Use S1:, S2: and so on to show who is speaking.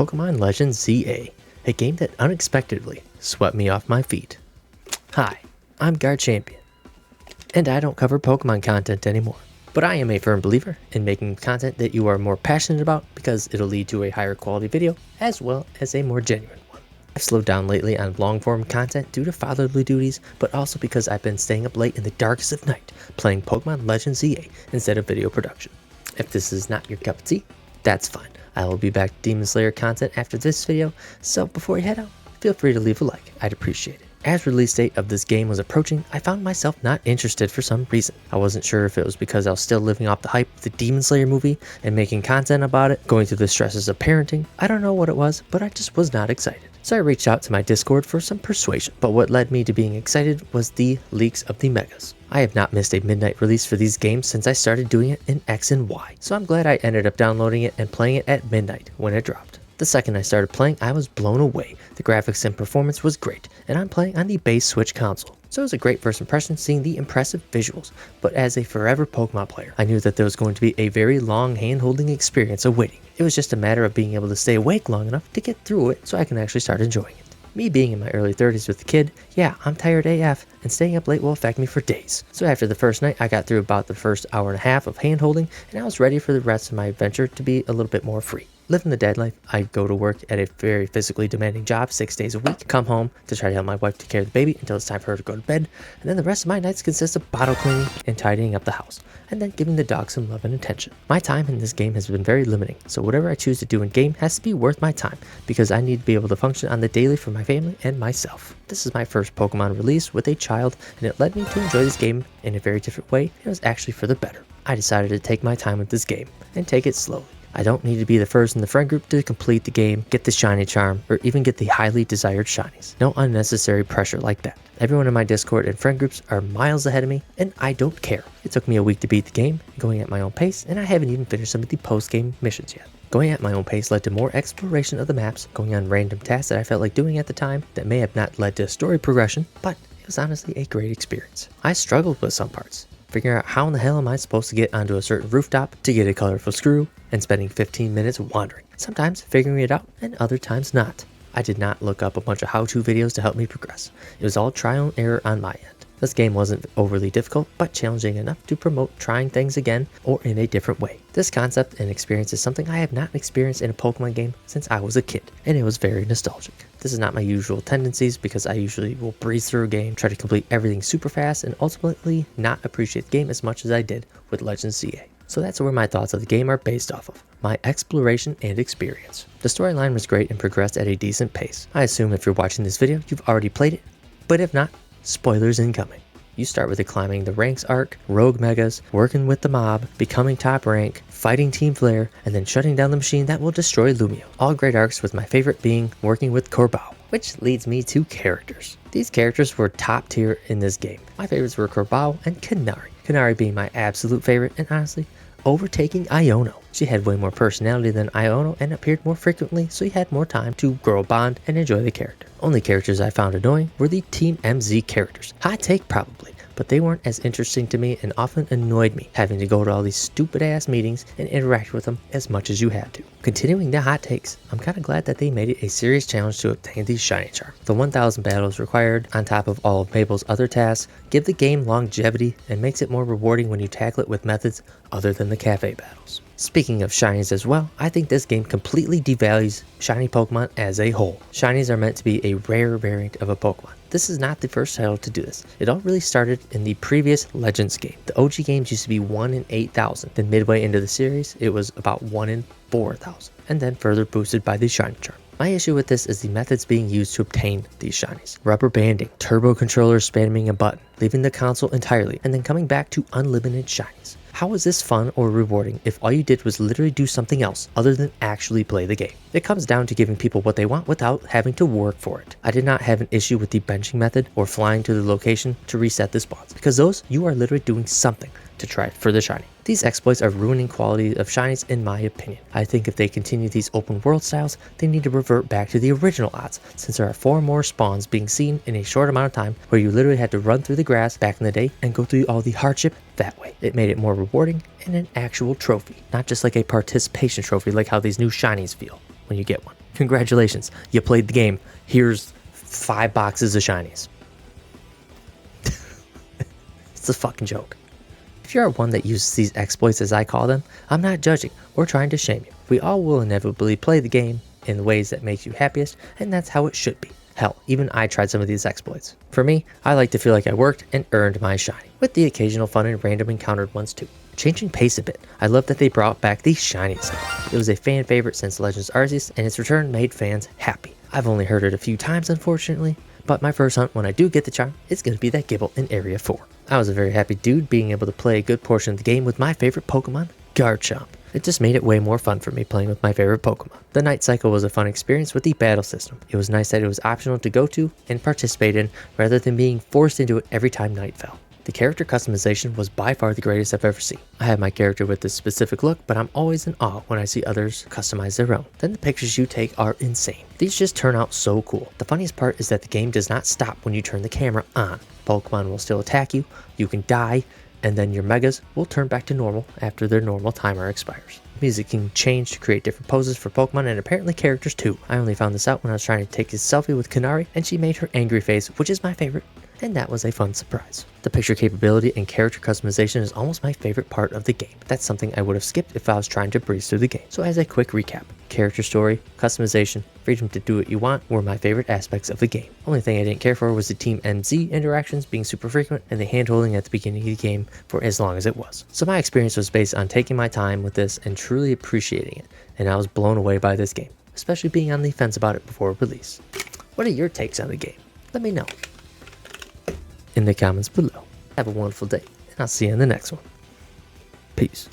S1: Pokémon Legends ZA, a game that unexpectedly swept me off my feet. Hi, I'm Guard Champion, and I don't cover Pokemon content anymore, but I am a firm believer in making content that you are more passionate about because it'll lead to a higher quality video as well as a more genuine one. I've slowed down lately on long form content due to fatherly duties, but also because I've been staying up late in the darkest of night playing Pokemon Legends ZA instead of video production. If this is not your cup of tea, that's fine. I will be back to Demon Slayer content after this video, so before you head out, feel free to leave a like, I'd appreciate it. As release date of this game was approaching, I found myself not interested for some reason. I wasn't sure if it was because I was still living off the hype of the Demon Slayer movie and making content about it, going through the stresses of parenting. I don't know what it was, but I just was not excited. So I reached out to my Discord for some persuasion, but what led me to being excited was the leaks of the megas. I have not missed a midnight release for these games since I started doing it in X and Y, so I'm glad I ended up downloading it and playing it at midnight when it dropped. The second I started playing, I was blown away. The graphics and performance was great, and I'm playing on the base Switch console. So it was a great first impression seeing the impressive visuals, but as a forever Pokemon player, I knew that there was going to be a very long hand-holding experience awaiting. It was just a matter of being able to stay awake long enough to get through it so I can actually start enjoying it. Me being in my early 30s with a kid, yeah, I'm tired AF, and staying up late will affect me for days. So after the first night, I got through about the first hour and a half of hand-holding, and I was ready for the rest of my adventure to be a little bit more free. Living the dad life, I go to work at a very physically demanding job 6 days a week, come home to try to help my wife take care of the baby until it's time for her to go to bed, and then the rest of my nights consist of bottle cleaning and tidying up the house, and then giving the dog some love and attention. My time in this game has been very limiting, so whatever I choose to do in game has to be worth my time, because I need to be able to function on the daily for my family and myself. This is my first Pokemon release with a child, and it led me to enjoy this game in a very different way, and it was actually for the better. I decided to take my time with this game, and take it slowly. I don't need to be the first in the friend group to complete the game, get the shiny charm, or even get the highly desired shinies. No unnecessary pressure like that. Everyone in my Discord and friend groups are miles ahead of me, and I don't care. It took me a week to beat the game, going at my own pace, and I haven't even finished some of the post-game missions yet. Going at my own pace led to more exploration of the maps, going on random tasks that I felt like doing at the time that may have not led to story progression, but it was honestly a great experience. I struggled with some parts, figuring out how in the hell am I supposed to get onto a certain rooftop to get a colorful screw, and spending 15 minutes wandering, sometimes figuring it out and other times not. I did not look up a bunch of how-to videos to help me progress. It was all trial and error on my end. This game wasn't overly difficult, but challenging enough to promote trying things again or in a different way. This concept and experience is something I have not experienced in a Pokemon game since I was a kid, and it was very nostalgic. This is not my usual tendencies because I usually will breeze through a game, try to complete everything super fast, and ultimately not appreciate the game as much as I did with Legends ZA. So that's where my thoughts of the game are based off of, my exploration and experience. The storyline was great and progressed at a decent pace. I assume if you're watching this video, you've already played it, but if not, spoilers incoming. You start with the climbing the ranks arc, rogue megas, working with the mob, becoming top rank, fighting Team Flare, and then shutting down the machine that will destroy Lumio. All great arcs, with my favorite being working with Corbeau, which leads me to characters. These characters were top tier in this game. My favorites were Corbeau and Canary. Canary being my absolute favorite, and honestly, overtaking Iono. She had way more personality than Iono and appeared more frequently, so you had more time to grow a bond and enjoy the character. Only characters I found annoying were the Team MZ characters. Hot take probably, but they weren't as interesting to me and often annoyed me, having to go to all these stupid ass meetings and interact with them as much as you had to. Continuing the hot takes, I'm kinda glad that they made it a serious challenge to obtain these shiny charms. The 1000 battles required, on top of all of Mabel's other tasks, give the game longevity and makes it more rewarding when you tackle it with methods other than the cafe battles. Speaking of shinies as well, I think this game completely devalues shiny Pokemon as a whole. Shinies are meant to be a rare variant of a Pokemon. This is not the first title to do this. It all really started in the previous Legends game. The OG games used to be 1 in 8,000. Then midway into the series, it was about 1 in 4,000. And then further boosted by the shiny charm. My issue with this is the methods being used to obtain these shinies. Rubber banding, turbo controllers spamming a button, leaving the console entirely, and then coming back to unlimited shinies. How is this fun or rewarding if all you did was literally do something else other than actually play the game? It comes down to giving people what they want without having to work for it. I did not have an issue with the benching method or flying to the location to reset the spawns, because those, you are literally doing something to try for the shiny. These exploits are ruining quality of shinies in my opinion. I think if they continue these open world styles, they need to revert back to the original odds, since there are 4 more spawns being seen in a short amount of time, where you literally had to run through the grass back in the day and go through all the hardship that way. It made it more rewarding and an actual trophy, not just like a participation trophy like how these new shinies feel when you get one. Congratulations, you played the game. Here's 5 boxes of Shinies. It's a fucking joke. If you are one that uses these exploits as I call them, I'm not judging or trying to shame you. We all will inevitably play the game in the ways that make you happiest, and that's how it should be. Hell, even I tried some of these exploits. For me, I like to feel like I worked and earned my shiny, with the occasional fun and random encountered ones too. Changing pace a bit, I love that they brought back the Shinies. It was a fan favorite since Legends Arceus, and its return made fans happy. I've only heard it a few times unfortunately, but my first hunt when I do get the charm is going to be that Gibble in Area 4. I was a very happy dude being able to play a good portion of the game with my favorite Pokemon, Garchomp. It just made it way more fun for me playing with my favorite Pokemon. The night cycle was a fun experience with the battle system. It was nice that it was optional to go to and participate in rather than being forced into it every time night fell. The character customization was by far the greatest I've ever seen. I have my character with this specific look, but I'm always in awe when I see others customize their own. Then the pictures you take are insane. These just turn out so cool. The funniest part is that the game does not stop when you turn the camera on. Pokemon will still attack you, you can die, and then your megas will turn back to normal after their normal timer expires. Music can change to create different poses for Pokemon and apparently characters too. I only found this out when I was trying to take a selfie with Kanari and she made her angry face, which is my favorite, and that was a fun surprise. The picture capability and character customization is almost my favorite part of the game. That's something I would have skipped if I was trying to breeze through the game. So as a quick recap, character story, customization, freedom to do what you want were my favorite aspects of the game. Only thing I didn't care for was the Team MZ interactions being super frequent and the handholding at the beginning of the game for as long as it was. So my experience was based on taking my time with this and truly appreciating it, and I was blown away by this game, especially being on the fence about it before release. What are your takes on the game? Let me know in the comments below. Have a wonderful day, and I'll see you in the next one. Peace.